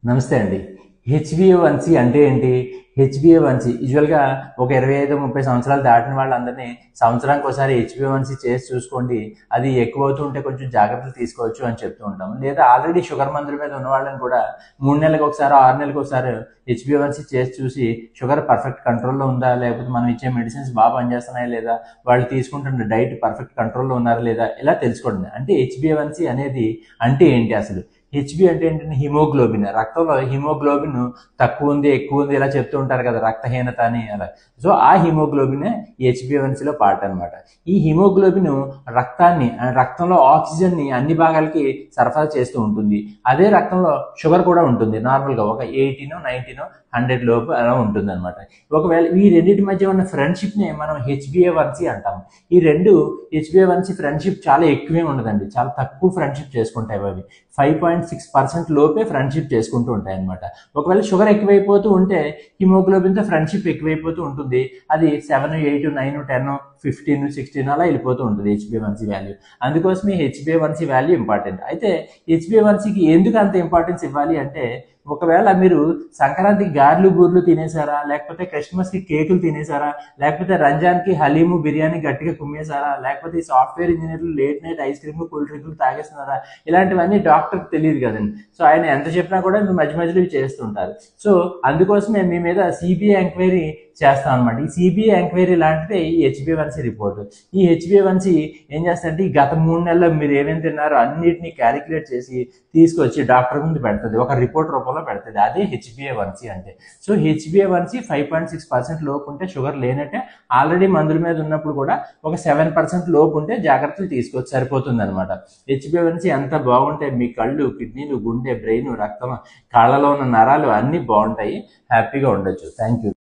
నమస్తే అండి. హెచ్‌బీఏ1సి అంటే ఏంటి? హెచ్‌బీఏ1సి యూజువల్‌గా ఒక 25, 30 సంవత్సరాలు దాటిన వాళ్ళందరినీ సంవత్సరానికోసారి హెచ్‌బీఏ1సి చేసి చూసుకోండి. అది ఎక్కువవుతూ ఉంటే కొంచెం జాగ్రత్తలు తీసుకోవచ్చు అని చెప్తూ ఉంటాం. లేదా ఆల్రెడీ షుగర్ మందుల మీద ఉన్న వాళ్ళని కూడా 3 నెలలకొకసారో, 6 నెలలకోసారో హెచ్‌బీఏ1సి చేసి చూసి షుగర్ పర్ఫెక్ట్ కంట్రోల్‌లో ఉందా? లేకపోతే మనం ఇచ్చే మెడిసిన్స్ పనిచేస్తున్నాయా లేదా? వాళ్ళు తీసుకుంటున్న డైట్ పర్ఫెక్ట్ కంట్రోల్‌లో ఉన్నారా లేదా? ఇలా తెలుసుకోండి. అంటే హెచ్‌బీఏ1సి అనేది అంటే ఏంటి అసలు? హెచ్బి అంటే ఏంటంటే హిమోగ్లోబిన్. రక్తంలో హిమోగ్లోబిన్ తక్కువ ఉంది, ఎక్కువ ఉంది ఇలా చెప్తూ ఉంటారు కదా, రక్తహీనత అని అలా. సో ఆ హిమోగ్లోబినే హెచ్బిఏవన్సీలో పార్ట్ అనమాట. ఈ హిమోగ్లోబిన్ రక్తంలో ఆక్సిజన్ని అన్ని భాగాలకి సరఫరా చేస్తూ ఉంటుంది. అదే రక్తంలో షుగర్ కూడా ఉంటుంది. నార్మల్గా ఒక 18, 19, 100 లోపు అలా ఉంటుంది అనమాట. ఒకవేళ ఈ రెండింటి మధ్య ఉన్న ఫ్రెండ్షిప్ని మనం హెచ్బిఏ1సి అంటాం. ఈ రెండు హెచ్బిఏ1సి ఫ్రెండ్షిప్ చాలా ఎక్కువే ఉండదండి, చాలా తక్కువ ఫ్రెండ్షిప్ చేసుకుంటాయి అవి. 5.6% లోపే ఫ్రెండ్షిప్ చేసుకుంటూ ఉంటాయి అనమాట. ఒకవేళ షుగర్ ఎక్కువైపోతూ ఉంటే హిమోగ్లోబిన్తో ఫ్రెండ్షిప్ ఎక్కువైపోతూ ఉంటుంది. అది 7, 8, 9, 10, 15, 16 అలా వెళ్ళిపోతూ ఉంటుంది హెచ్బిఏ1సి వాల్యూ. అందుకోసమే హెచ్బిఏ1సి వాల్యూ ఇంపార్టెంట్. అయితే హెచ్బిఏ1సికి ఎందుకు అంత ఇంపార్టెన్స్ ఇవ్వాలి అంటే, ఒకవేళ మీరు సంక్రాంతికి గారెలు బూర్లు తినేసారా, లేకపోతే క్రిస్మస్కి కేకులు తినేసారా, లేకపోతే రంజాన్కి హలీము బిర్యానీ గట్టిగా కుమ్మేశారా, లేకపోతే సాఫ్ట్వేర్ ఇంజనీర్లు late night ice cream cool డ్రింక్లు తాగేస్తున్నారా, ఇలాంటివన్నీ డాక్టర్కి తెలియదు కదండి. సో ఆయన ఎంత చెప్పినా కూడా మీరు మధ్య మధ్యలో ఇవి చేస్తుంటారు. సో అందుకోసమే మీ మీద సిబిఐ ఎంక్వైరీ చేస్తాం అనమాట. ఈ సిబిఐ ఎంక్వైరీ లాంటిదే ఈ హెచ్బిఏ1సి రిపోర్ట్. ఈ హెచ్బిఏ1సి ఏం చేస్తుందంటే ఈ గత 3 నెలల్లో మీరు ఏమేమి తిన్నారో అన్నిటినీ క్యాలిక్యులేట్ చేసి తీసుకొచ్చి డాక్టర్ ముందు పెడుతుంది, ఒక రిపోర్ట్ రూపంలో పెడుతుంది. అదే హెచ్బిఏ1సి అంటే. సో హెచ్బిఏ1సి 5.6% లోపు ఉంటే షుగర్ లేనట్టే. ఆల్రెడీ మందుల మీద ఉన్నప్పుడు కూడా ఒక 7% లోపు ఉంటే జాగ్రత్తలు తీసుకొచ్చి సరిపోతుంది అనమాట. హెచ్బిఏ1సి ఎంత బాగుంటే మీ కళ్ళు, కిడ్నీలు, గుండె, బ్రెయిన్, రక్తం, కాళ్ళలో ఉన్న నరాలు అన్నీ బాగుంటాయి. హ్యాపీగా ఉండొచ్చు. Thank you.